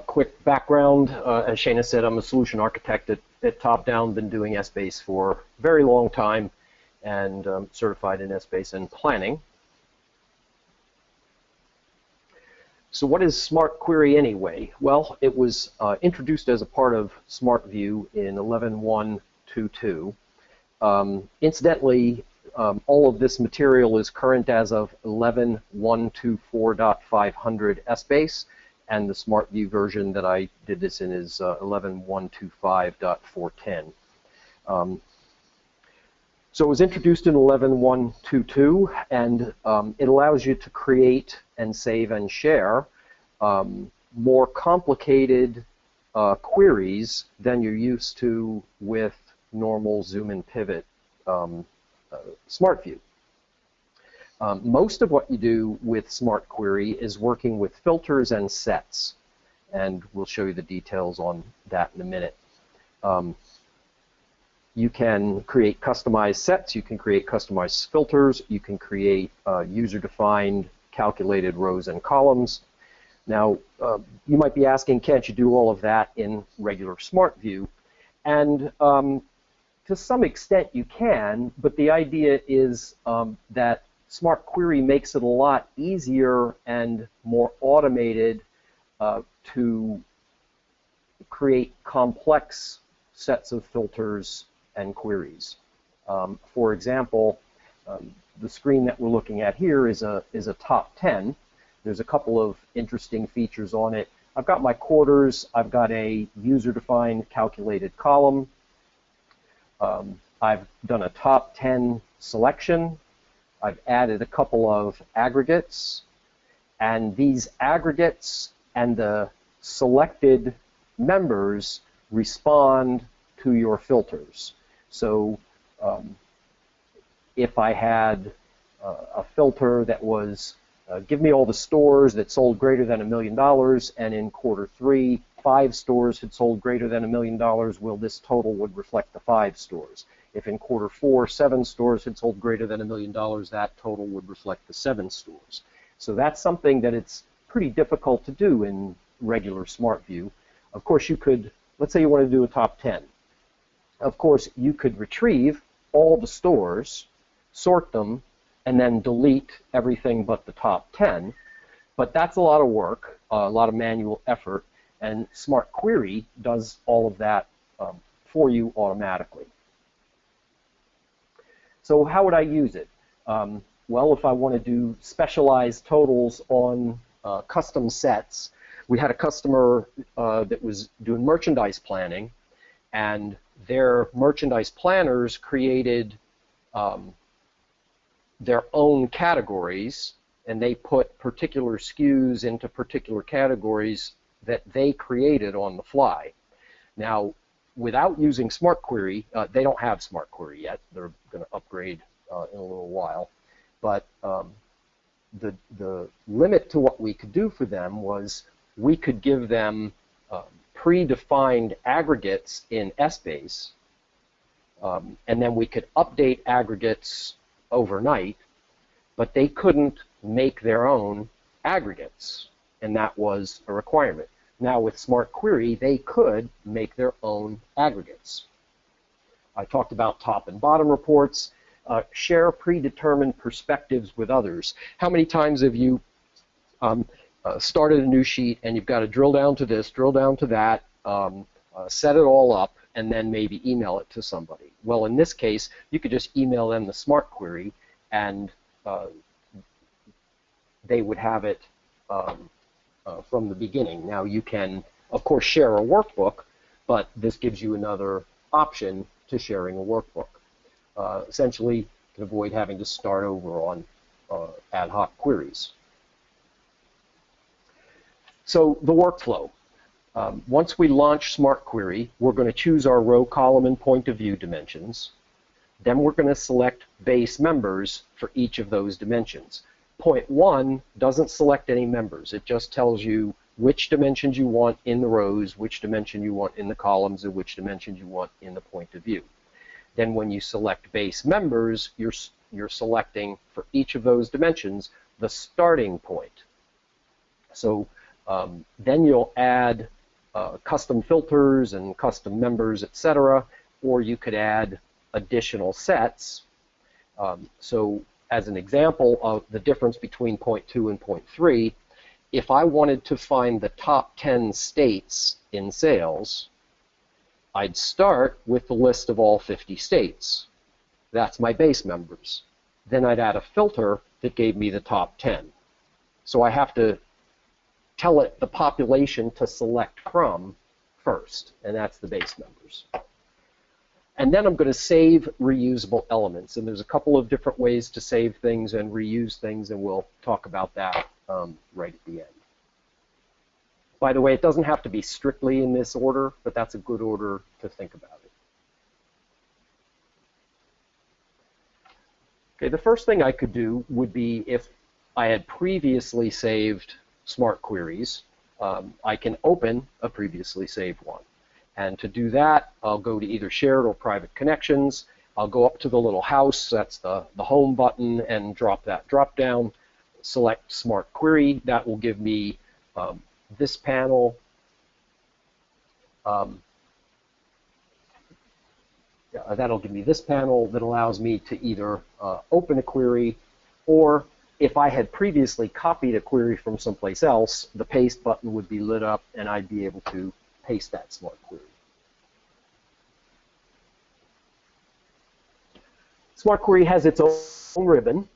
Quick background, as Shana said, I'm a solution architect at Top-Down, been doing Essbase for a very long time, and certified in Essbase and planning. So what is Smart Query anyway? Well, it was introduced as a part of Smart View in 11.1.2.2. Incidentally, all of this material is current as of 11.1.2.4.500 Essbase, and the Smart View version that I did this in is 11.1.2.5.410. So it was introduced in 11.1.2.2, and it allows you to create and save and share more complicated queries than you're used to with normal zoom and pivot Smart View. Most of what you do with Smart Query is working with filters and sets, and we'll show you the details on that in a minute. You can create customized sets, you can create customized filters, you can create user-defined calculated rows and columns. Now, you might be asking, can't you do all of that in regular Smart View? And to some extent you can, but the idea is that Smart Query makes it a lot easier and more automated to create complex sets of filters and queries. For example, the screen that we're looking at here is a top 10. There's a couple of interesting features on it. I've got my quarters. I've got a user-defined calculated column. I've done a top 10 selection. I've added a couple of aggregates. And these aggregates and the selected members respond to your filters. So if I had a filter that was give me all the stores that sold greater than $1 million, and in quarter 3, 5 stores had sold greater than $1 million, well, this total would reflect the 5 stores. If in quarter 4, 7 stores had sold greater than $1 million, that total would reflect the 7 stores. So that's something that it's pretty difficult to do in regular Smart View. Of course, you could, let's say you want to do a top 10. Of course, you could retrieve all the stores, sort them, and then delete everything but the top 10. But that's a lot of work, a lot of manual effort, and Smart Query does all of that for you automatically. So how would I use it? Well, if I want to do specialized totals on custom sets, we had a customer that was doing merchandise planning, and their merchandise planners created their own categories, and they put particular SKUs into particular categories that they created on the fly. Now, without using Smart Query, they don't have Smart Query yet. They're going to upgrade in a little while. But the limit to what we could do for them was we could give them predefined aggregates in Essbase, and then we could update aggregates overnight, but they couldn't make their own aggregates, and that was a requirement. Now with Smart Query, they could make their own aggregates. I talked about top and bottom reports. Share predetermined perspectives with others. How many times have you started a new sheet and you've got to drill down to this, drill down to that, set it all up, and then maybe email it to somebody? Well, in this case, you could just email them the Smart Query, and they would have it from the beginning. Now, you can, of course, share a workbook, but this gives you another option to sharing a workbook. Essentially, you can avoid having to start over on ad hoc queries. So the workflow. Once we launch Smart Query, we're going to choose our row, column, and point of view dimensions. Then we're going to select base members for each of those dimensions. Point 1 doesn't select any members. It just tells you which dimensions you want in the rows, which dimension you want in the columns, and which dimensions you want in the point of view. Then when you select base members, you're selecting for each of those dimensions the starting point. So Then you'll add custom filters and custom members, etc., or you could add additional sets. So as an example of the difference between point 2 and point 3, if I wanted to find the top 10 states in sales, I'd start with the list of all 50 states. That's my base members. Then I'd add a filter that gave me the top 10. So I have to tell it the population to select from first, and that's the base members. And then I'm going to save reusable elements, and there's a couple of different ways to save things and reuse things, and we'll talk about that right at the end. By the way, it doesn't have to be strictly in this order, but that's a good order to think about it. Okay, the first thing I could do would be, if I had previously saved smart queries, I can open a previously saved one. And to do that, I'll go to either shared or private connections. I'll go up to the little house, that's the home button, and drop that drop down. Select Smart Query. That will give me this panel. That'll give me this panel that allows me to either open a query, or if I had previously copied a query from someplace else, the paste button would be lit up and I'd be able to paste that smart query. Smart Query has its own ribbon,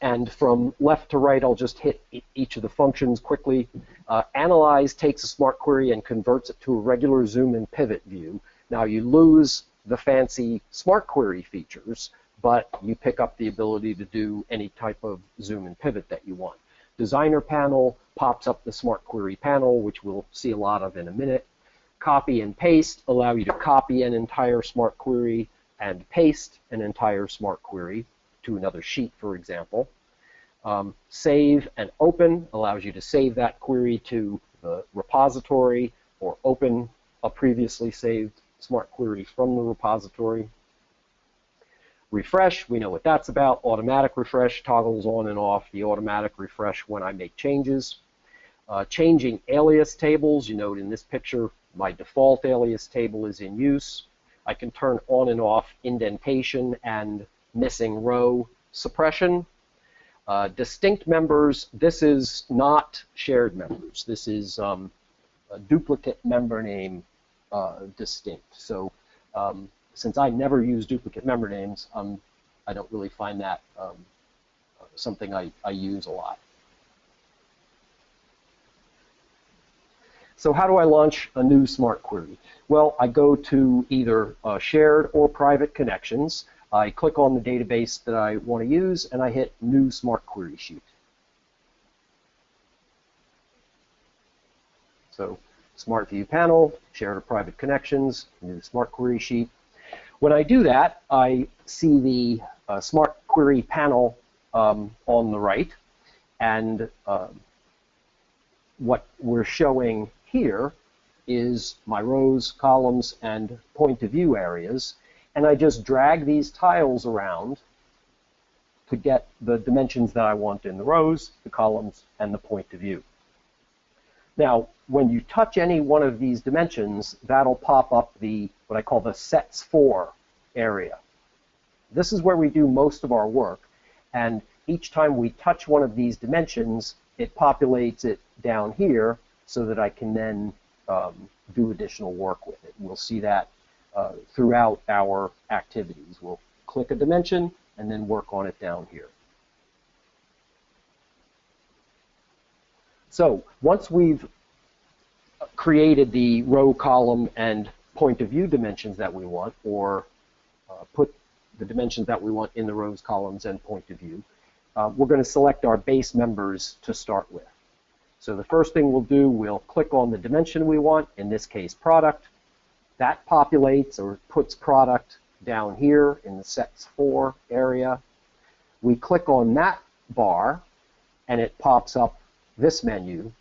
and from left to right, I'll just hit each of the functions quickly. Analyze takes a smart query and converts it to a regular zoom and pivot view. Now you lose the fancy smart query features, but you pick up the ability to do any type of zoom and pivot that you want. Designer panel pops up the smart query panel, which we'll see a lot of in a minute. Copy and paste allow you to copy an entire smart query and paste an entire smart query to another sheet, for example. Save and open allows you to save that query to the repository or open a previously saved smart query from the repository. Refresh, we know what that's about. Automatic refresh toggles on and off the automatic refresh when I make changes. Changing alias tables, you note in this picture, my default alias table is in use. I can turn on and off indentation and missing row suppression. Distinct members, this is not shared members. This is a duplicate member name distinct. So since I never use duplicate member names, I don't really find that something I use a lot. So how do I launch a new smart query? Well, I go to either shared or private connections. I click on the database that I want to use, and I hit New Smart Query Sheet. So Smart View panel, shared or private connections, New Smart Query Sheet. When I do that, I see the Smart Query panel on the right, and what we're showing here is my rows, columns, and point of view areas, and I just drag these tiles around to get the dimensions that I want in the rows, the columns, and the point of view. Now, when you touch any one of these dimensions, that'll pop up what I call the sets for area. This is where we do most of our work, and each time we touch one of these dimensions, it populates it down here so that I can then do additional work with it. We'll see that throughout our activities. We'll click a dimension and then work on it down here. So once we've created the row, column, and point of view dimensions that we want, or put the dimensions that we want in the rows, columns, and point of view, we're going to select our base members to start with. So the first thing we'll do, we'll click on the dimension we want, in this case product. That populates or puts product down here in the sets for area. We click on that bar and it pops up this menu.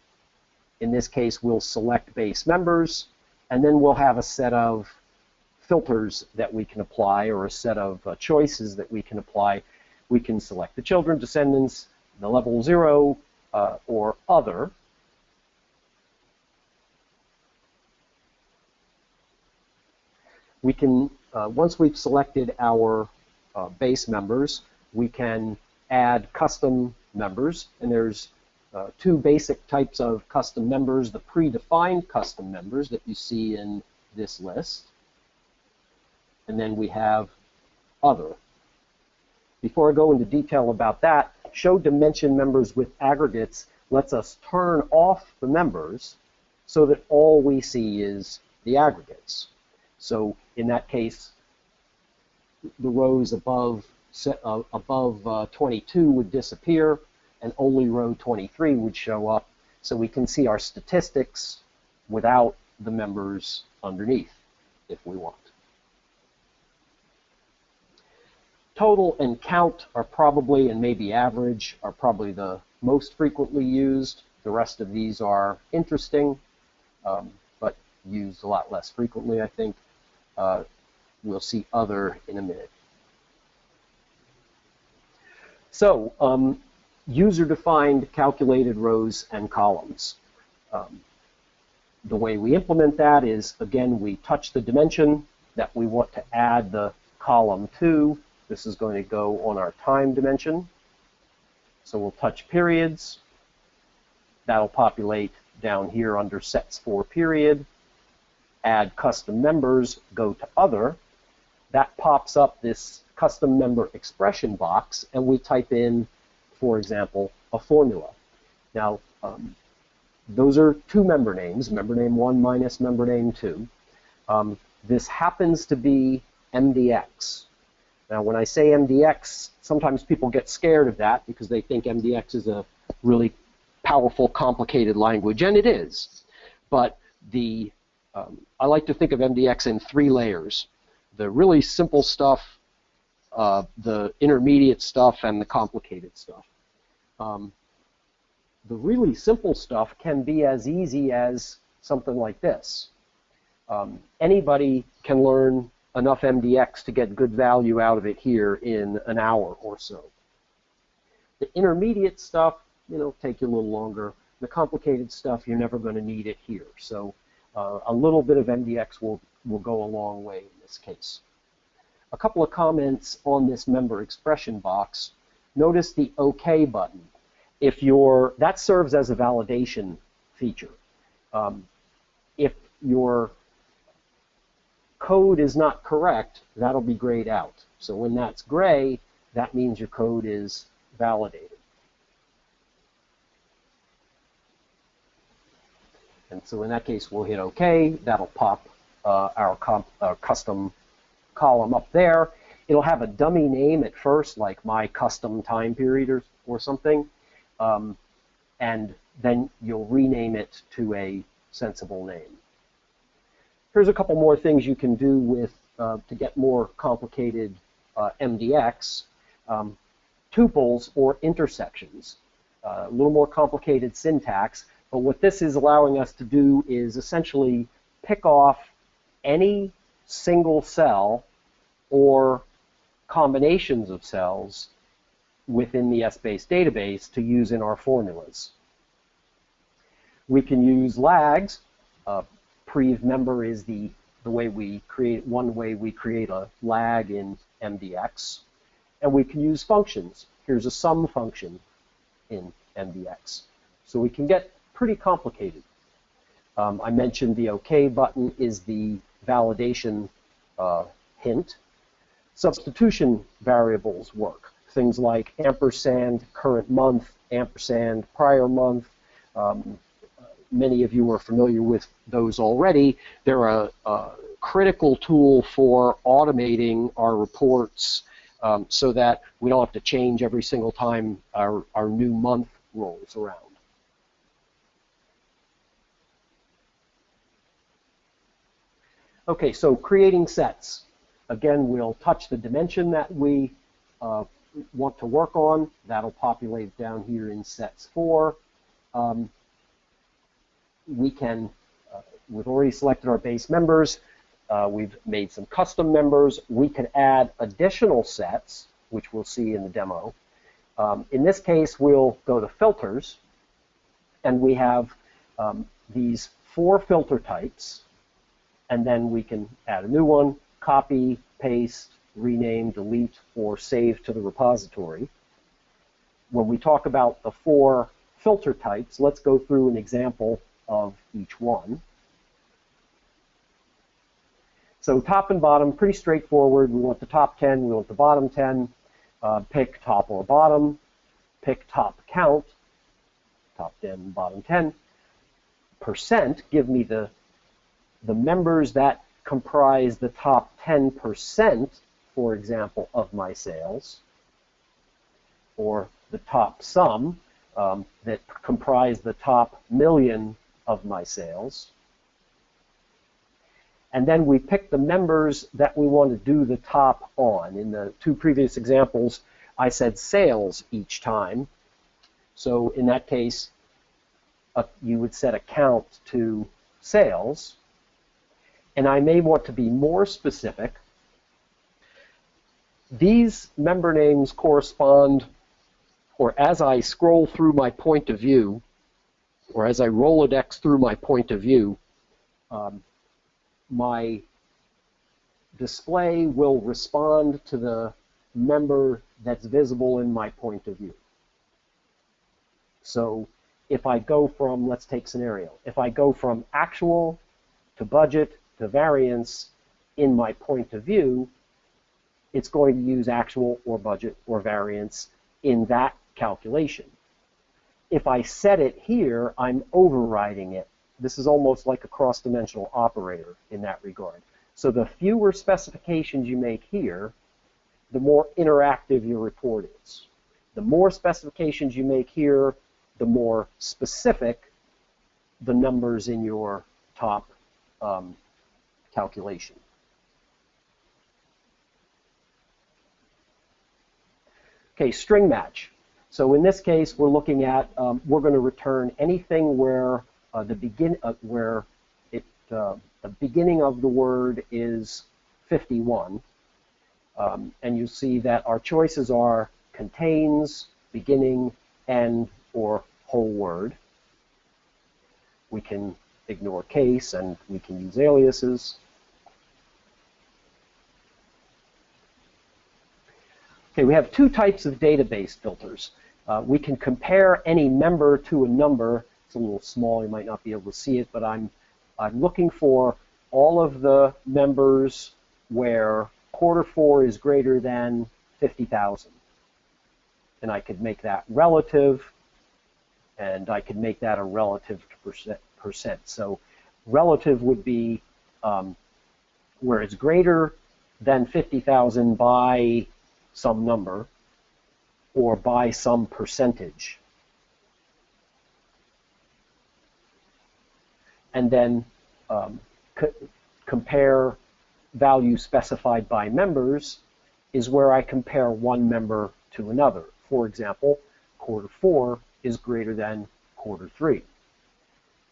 In this case, we'll select base members, and then we'll have a set of filters that we can apply, or a set of choices that we can apply. We can select the children, descendants, the level 0, or other. We can, once we've selected our base members, we can add custom members, and there's two basic types of custom members: the predefined custom members that you see in this list, and then we have other. Before I go into detail about that, show dimension members with aggregates lets us turn off the members so that all we see is the aggregates. So in that case, the rows above 22 would disappear, and only row 23 would show up, so we can see our statistics without the members underneath if we want. Total and count are probably, and maybe average, are probably the most frequently used. The rest of these are interesting, but used a lot less frequently, I think. We'll see other in a minute. So, user-defined calculated rows and columns. The way we implement that is, again, we touch the dimension that we want to add the column to. This is going to go on our time dimension. So we'll touch periods. That'll populate down here under sets for period. Add custom members, go to other. That pops up this custom member expression box, and we type in, for example, a formula. Now, those are two member names, member name 1 minus member name 2. This happens to be MDX. Now, when I say MDX, sometimes people get scared of that because they think MDX is a really powerful, complicated language, and it is. But I like to think of MDX in 3 layers: the really simple stuff, the intermediate stuff, and the complicated stuff. The really simple stuff can be as easy as something like this. Anybody can learn enough MDX to get good value out of it here in an hour or so. The intermediate stuff, take you a little longer. The complicated stuff, you're never going to need it here. So a little bit of MDX will go a long way in this case. A couple of comments on this member expression box. Notice the OK button. That serves as a validation feature. If your code is not correct, that'll be grayed out. So when that's gray, that means your code is validated. And so in that case, we'll hit OK. That'll pop our custom column up there. It'll have a dummy name at first, like my custom time period or something. And then you'll rename it to a sensible name. Here's a couple more things you can do with to get more complicated MDX. Tuples or intersections. A little more complicated syntax, but what this is allowing us to do is essentially pick off any single cell or combinations of cells within the Essbase database to use in our formulas. We can use lags. Prev member is the way we create, one way we create a lag in MDX. And we can use functions. Here's a sum function in MDX. So we can get pretty complicated. I mentioned the OK button is the validation hint. Substitution variables work. Things like ampersand current month, ampersand prior month. Many of you are familiar with those already. They're a critical tool for automating our reports so that we don't have to change every single time our new month rolls around. Okay, so creating sets. Again, we'll touch the dimension that we want to work on. That'll populate down here in sets 4. We've already selected our base members. We've made some custom members. We can add additional sets, which we'll see in the demo. In this case, we'll go to filters, and we have these 4 filter types, and then we can add a new one, copy, paste, rename, delete, or save to the repository. When we talk about the 4 filter types, let's go through an example of each one. So top and bottom, pretty straightforward. We want the top 10, we want the bottom 10. Pick top or bottom. Pick top count, top 10, bottom 10. Percent, give me the members that comprise the top 10%, for example, of my sales, or the top sum that comprise the top million of my sales. And then we pick the members that we want to do the top on. In the 2 previous examples, I said sales each time. So in that case, you would set a count to sales. And I may want to be more specific. These member names correspond, or as I scroll through my point of view, or as I Rolodex through my point of view, my display will respond to the member that's visible in my point of view. So if I go from, let's take scenario, if I go from actual to budget to variance in my point of view, it's going to use actual or budget or variance in that calculation. If I set it here, I'm overriding it. This is almost like a cross-dimensional operator in that regard. So the fewer specifications you make here, the more interactive your report is. The more specifications you make here, the more specific the numbers in your top calculation. Okay, string match. So in this case, we're looking at, we're going to return anything where the beginning of the word is 51. And you see that our choices are contains, beginning, end, or whole word. We can ignore case, and we can use aliases. Okay, we have 2 types of database filters. We can compare any member to a number. It's a little small, you might not be able to see it, but I'm looking for all of the members where Q4 is greater than 50,000. And I could make that relative, and I could make that a relative to percent. So relative would be where it's greater than 50,000 by some number or by some percentage. And then compare value specified by members is where I compare one member to another. For example, Q4 is greater than Q3.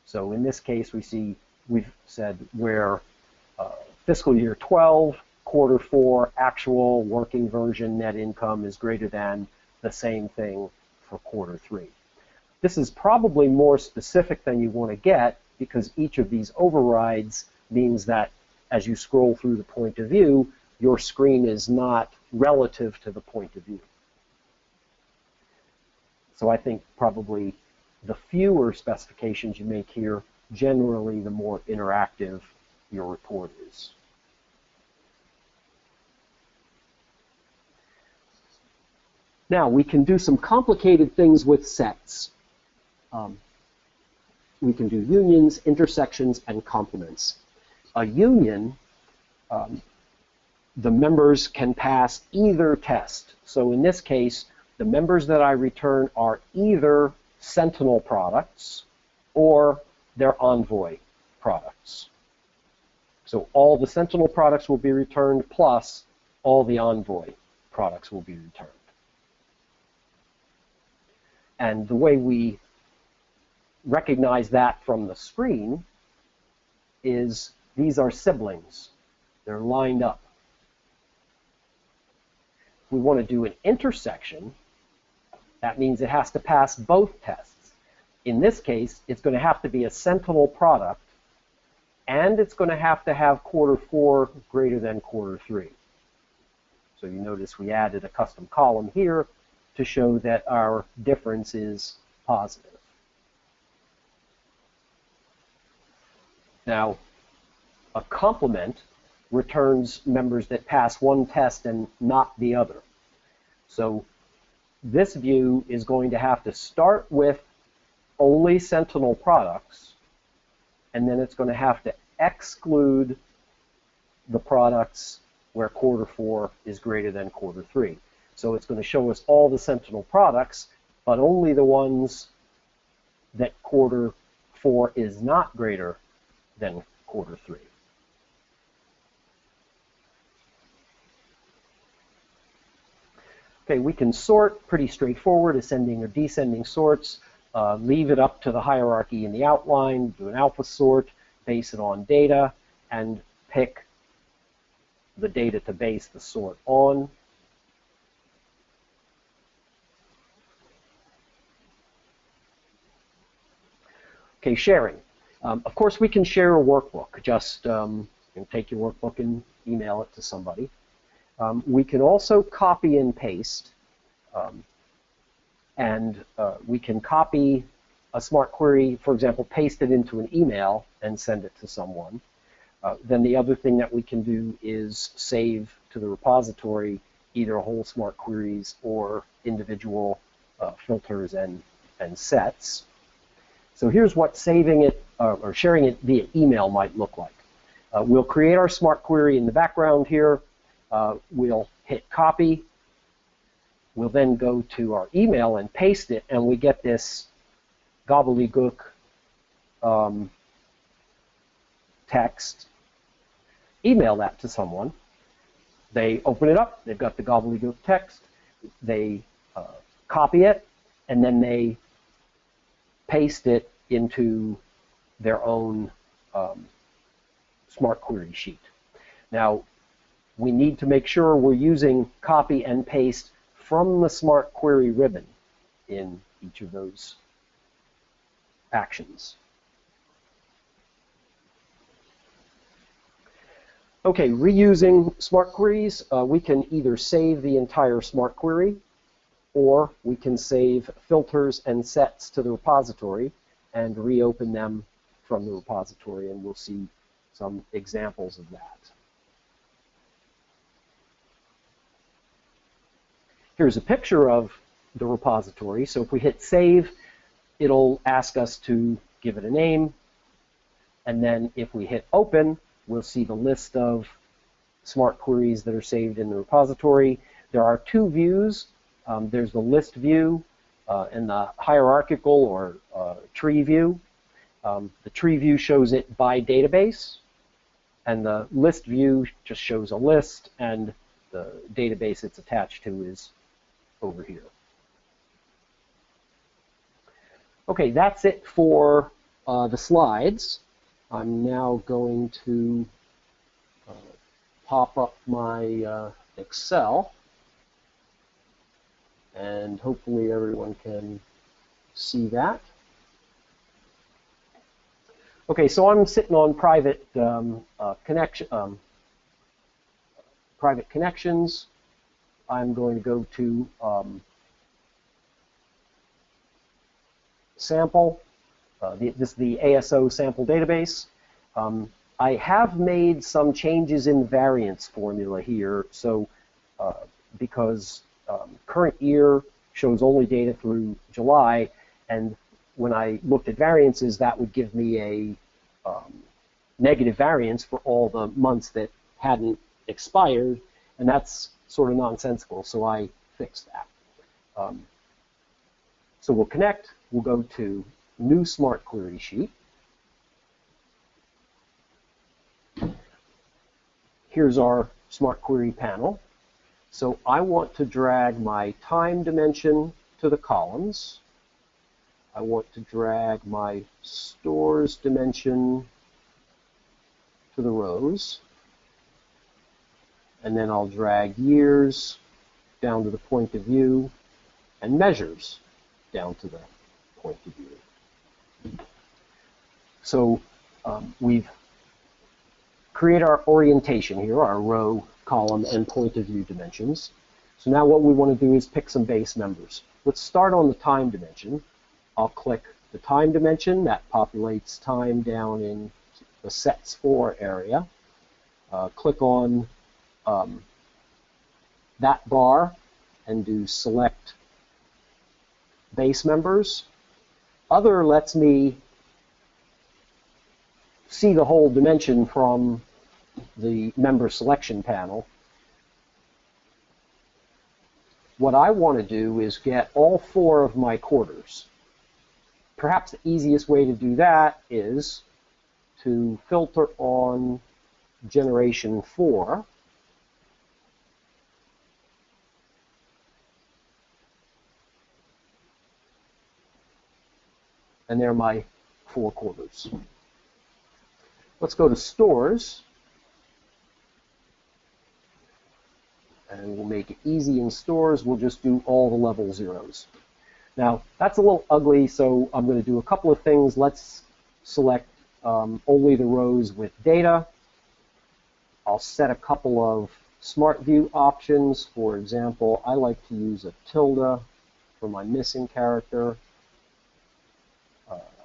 So in this case, we've said where fiscal year 12, Q4 actual working version net income is greater than the same thing for Q3. This is probably more specific than you want to get, because each of these overrides means that as you scroll through the point of view, your screen is not relative to the point of view. So I think probably the fewer specifications you make here, generally the more interactive your report is. Now, we can do some complicated things with sets. We can do unions, intersections, and complements. A union, the members can pass either test. So in this case, the members that I return are either Sentinel products or they're Envoy products. So all the Sentinel products will be returned, plus all the Envoy products will be returned. And the way we recognize that from the screen is these are siblings. They're lined up. If we want to do an intersection, that means it has to pass both tests. In this case, it's going to have to be a Sentinel product and it's going to have quarter 4 greater than quarter 3. So you notice we added a custom column here to show that our difference is positive. Now, a complement returns members that pass one test and not the other. So this view is going to have to start with only Sentinel products, and then it's going to have to exclude the products where quarter 4 is greater than quarter 3. So it's going to show us all the Sentinel products, but only the ones that quarter 4 is not greater than quarter 3. Okay, we can sort pretty straightforward, ascending or descending sorts. Leave it up to the hierarchy in the outline, do an alpha sort, base it on data, and pick the data to base the sort on. Okay, sharing. Of course, we can share a workbook. Just take your workbook and email it to somebody. We can also copy and paste, and we can copy a smart query, for example, paste it into an email and send it to someone. Then the other thing that we can do is save to the repository either whole smart queries or individual filters and sets. So here's what saving it or sharing it via email might look like. We'll create our smart query in the background here. We'll hit copy. We'll then go to our email and paste it, and we get this gobbledygook text. Email that to someone. They open it up. They've got the gobbledygook text. They copy it, and then they paste it into their own smart query sheet. Now, we need to make sure we're using copy and paste from the smart query ribbon in each of those actions. Okay, reusing smart queries, we can either save the entire smart query, or we can save filters and sets to the repository and reopen them from the repository, and we'll see some examples of that. Here's a picture of the repository. So if we hit save, it'll ask us to give it a name. And then if we hit open, we'll see the list of smart queries that are saved in the repository. There are two views. There's the list view and the hierarchical or tree view. The tree view shows it by database, and the list view just shows a list, and the database it's attached to is over here. Okay, that's it for the slides. I'm now going to pop up my Excel, and hopefully everyone can see that. Okay, so I'm sitting on private private connections. I'm going to go to sample. This is the ASO sample database. I have made some changes in the variance formula here. So because current year shows only data through July, and when I looked at variances, that would give me a negative variance for all the months that hadn't expired, and that's sort of nonsensical, so I fixed that. So we'll connect. We'll go to New Smart Query Sheet. Here's our Smart Query panel. So I want to drag my time dimension to the columns. I want to drag my stores dimension to the rows. And then I'll drag years down to the point of view and measures down to the point of view. So we've create our orientation here, our row, column, and point of view dimensions. So now what we want to do is pick some base members. Let's start on the time dimension. I'll click the time dimension. That populates time down in the sets for area. Click on that bar and do select base members. Other lets me see the whole dimension from the member selection panel. What I want to do is get all 4 of my quarters. Perhaps the easiest way to do that is to filter on generation 4. And there are my 4 quarters. Let's go to stores. And we'll make it easy in stores. We'll just do all the level zeros. Now, that's a little ugly, so I'm going to do a couple of things. Let's select only the rows with data. I'll set a couple of Smart View options. For example, I like to use a tilde for my missing character.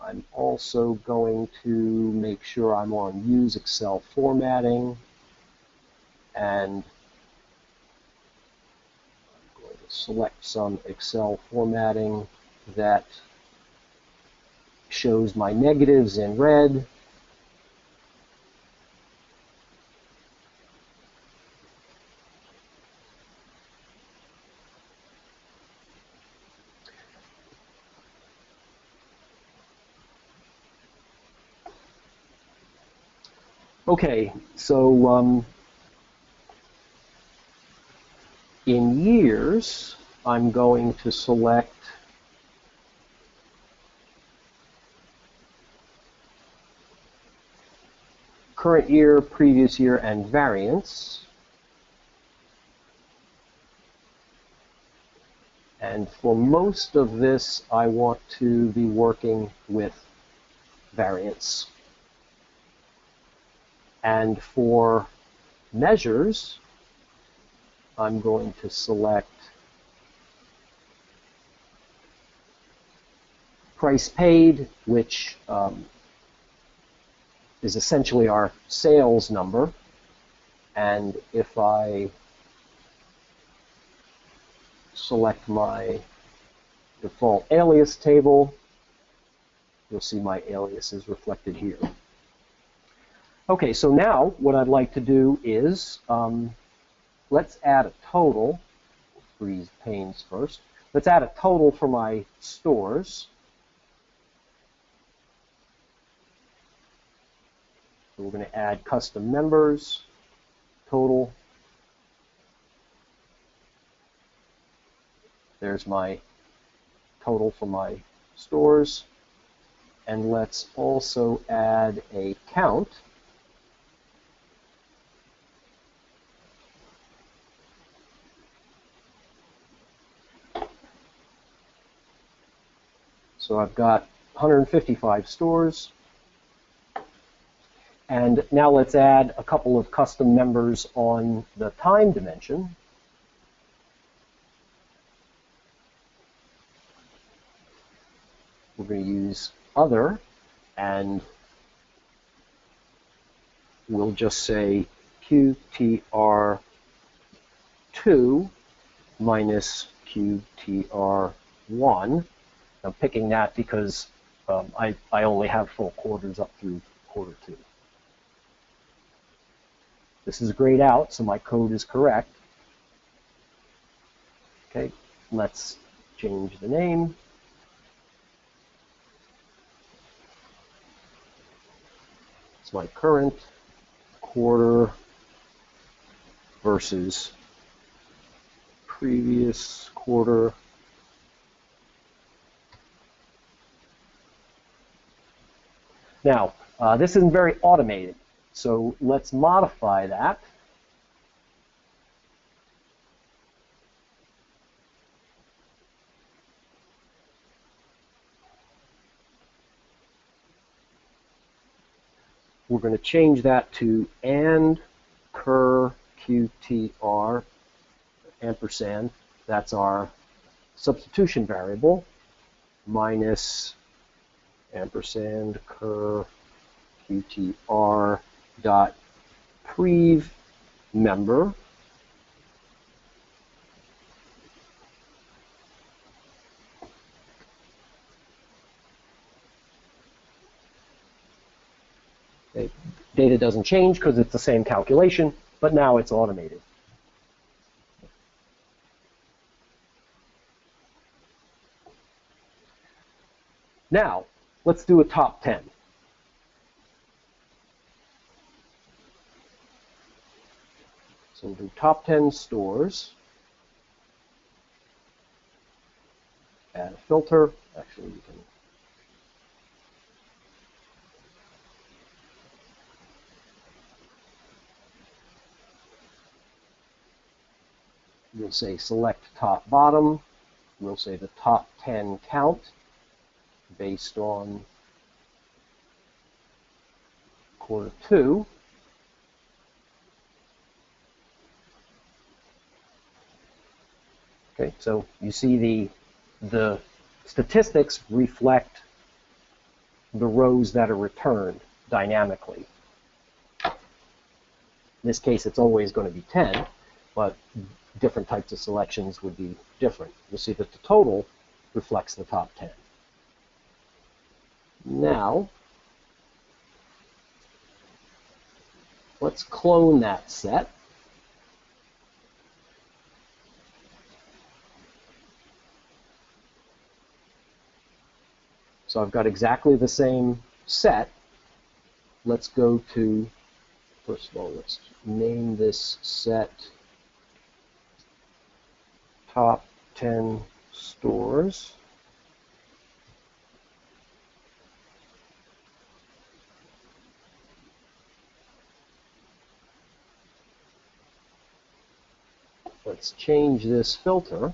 I'm also going to make sure I'm on Use Excel Formatting, and I'm going to select some Excel formatting that shows my negatives in red. Okay, so in years, I'm going to select current year, previous year, and variance. And for most of this, I want to be working with variance. And for measures, I'm going to select price paid, which is essentially our sales number. And if I select my default alias table, you'll see my alias is reflected here. Okay, so now what I'd like to do is let's add a total. Freeze panes first. Let's add a total for my stores. So we're going to add custom members, total. There's my total for my stores. And let's also add a count. So I've got 155 stores. And now let's add a couple of custom members on the time dimension. We're going to use other, and we'll just say QTR2 minus QTR1. I'm picking that because I only have full quarters up through quarter 2. This is grayed out, so my code is correct. Okay, let's change the name. It's my current quarter versus previous quarter. Now, this isn't very automated, so let's modify that. we're going to change that to and cur qtr ampersand. That's our substitution variable, minus ampersand cur qtr dot prev member data doesn't change because it's the same calculation, but now it's automated. Now, let's do a top 10. So we'll do top 10 stores. Add a filter. Actually, you can we'll say select top bottom. We'll say the top 10 count based on Q2. Okay, so you see the statistics reflect the rows that are returned dynamically. In this case, it's always going to be 10, but different types of selections would be different. You'll see that the total reflects the top 10. Now, let's clone that set. So I've got exactly the same set. Let's go to, first of all, let's name this set top 10 stores. Let's change this filter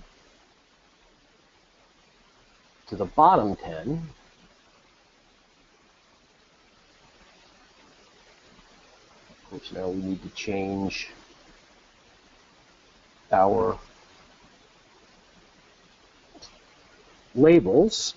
to the bottom 10. Of course, now we need to change our labels.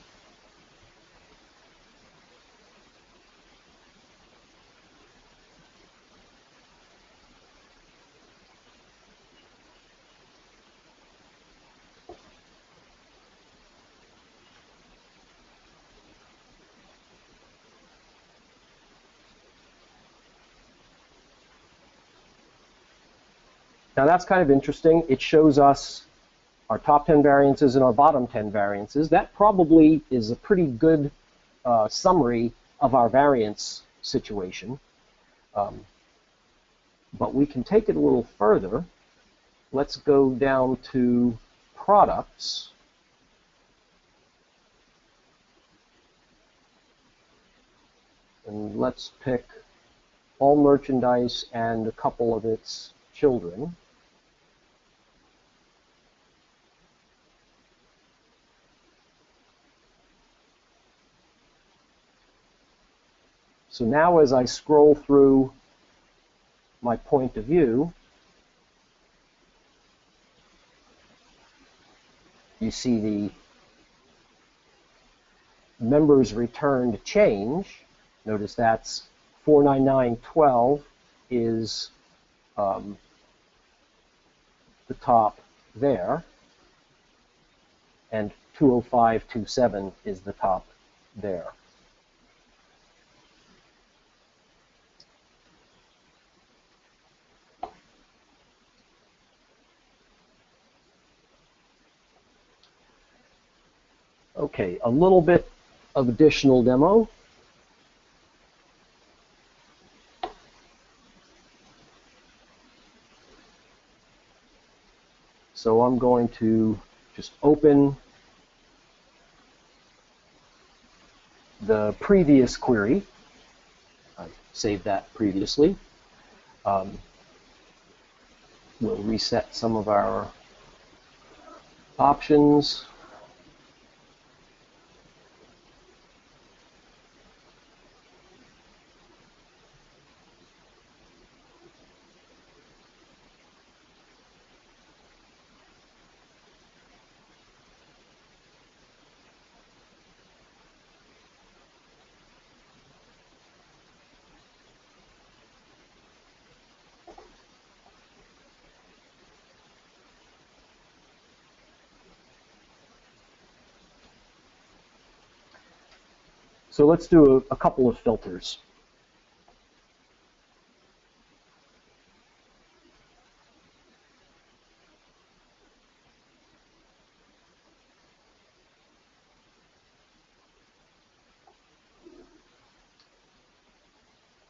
Now that's kind of interesting. It shows us our top 10 variances and our bottom 10 variances. That probably is a pretty good summary of our variance situation. But we can take it a little further. Let's go down to products. And let's pick all merchandise and a couple of its children. So now as I scroll through my point of view, you see the members returned change. Notice that's 49912 is the top there, and 20527 is the top there. Okay, a little bit of additional demo. So I'm going to just open the previous query. I saved that previously. We'll reset some of our options. So let's do a couple of filters.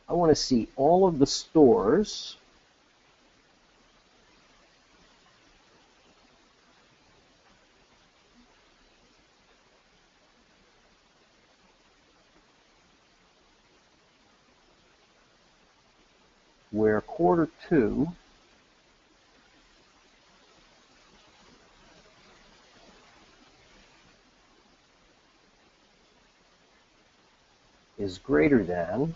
I want to see all of the stores where quarter 2 is greater than,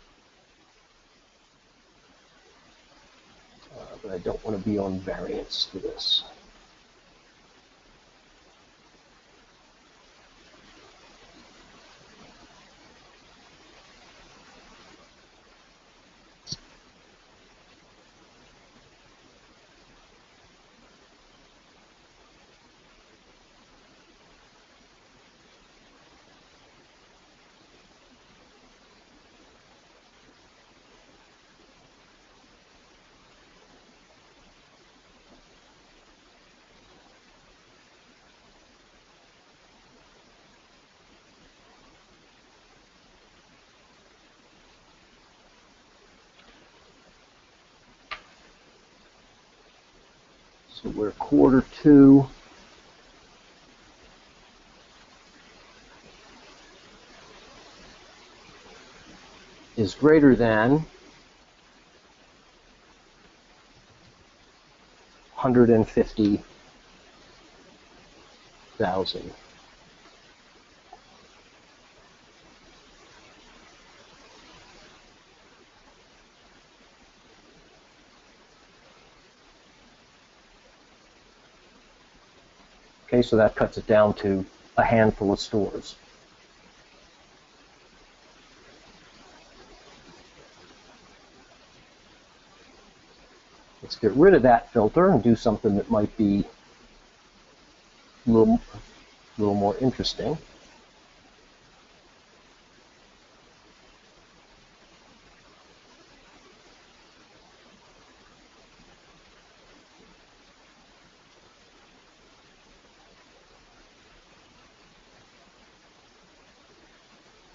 but I don't want to be on variance for this. So where quarter 2 is greater than 150,000. Okay, so that cuts it down to a handful of stores. Let's get rid of that filter and do something that might be a little more interesting.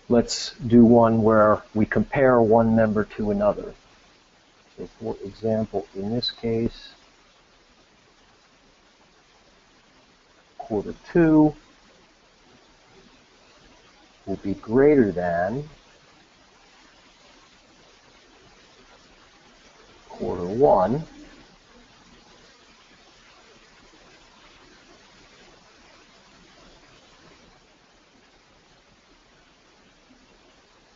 Let's do one where we compare one member to another. So for example, in this case, quarter 2 will be greater than quarter 1.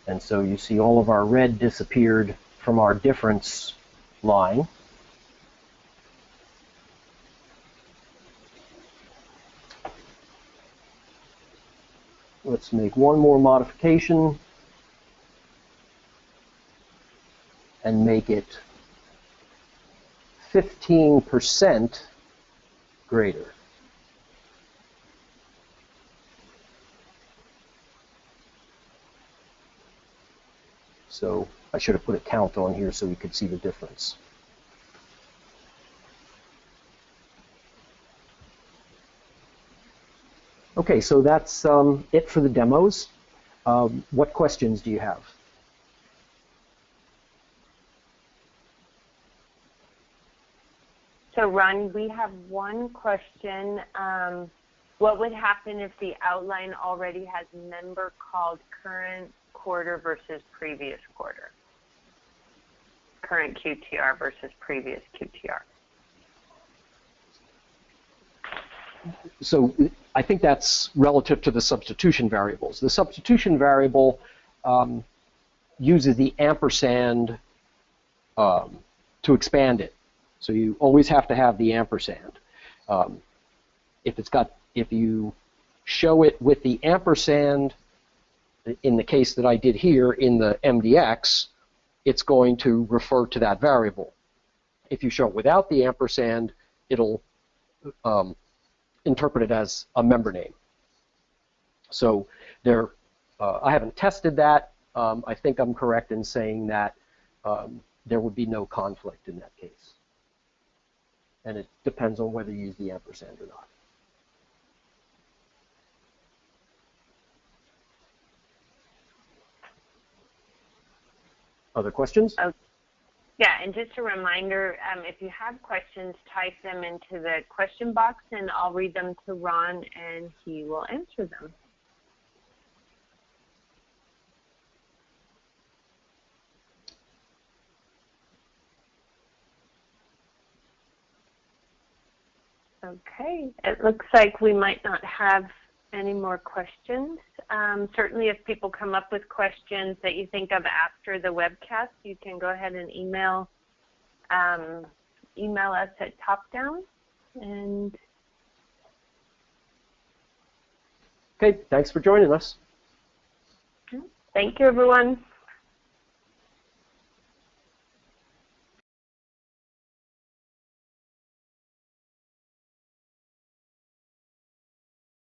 And so you see all of our red disappeared from our difference line. Let's make one more modification and make it 15% greater. So I should have put a count on here so we could see the difference. Okay, so that's it for the demos. What questions do you have? So Ron, we have one question. What would happen if the outline already has member called current quarter versus previous quarter? Current QTR versus previous QTR. So I think that's relative to the substitution variables. The substitution variable uses the ampersand to expand it. So you always have to have the ampersand. If you show it with the ampersand, in the case that I did here in the MDX, it's going to refer to that variable. If you show it without the ampersand, it'll interpret it as a member name. So they're I haven't tested that. I think I'm correct in saying that there would be no conflict in that case. And it depends on whether you use the ampersand or not. Other questions? Okay. Yeah, and just a reminder, if you have questions, type them into the question box, and I'll read them to Ron, and he will answer them. Okay, it looks like we might not have any more questions. Certainly if people come up with questions that you think of after the webcast, you can go ahead and email us at TopDown. And okay, thanks for joining us. thank you, everyone.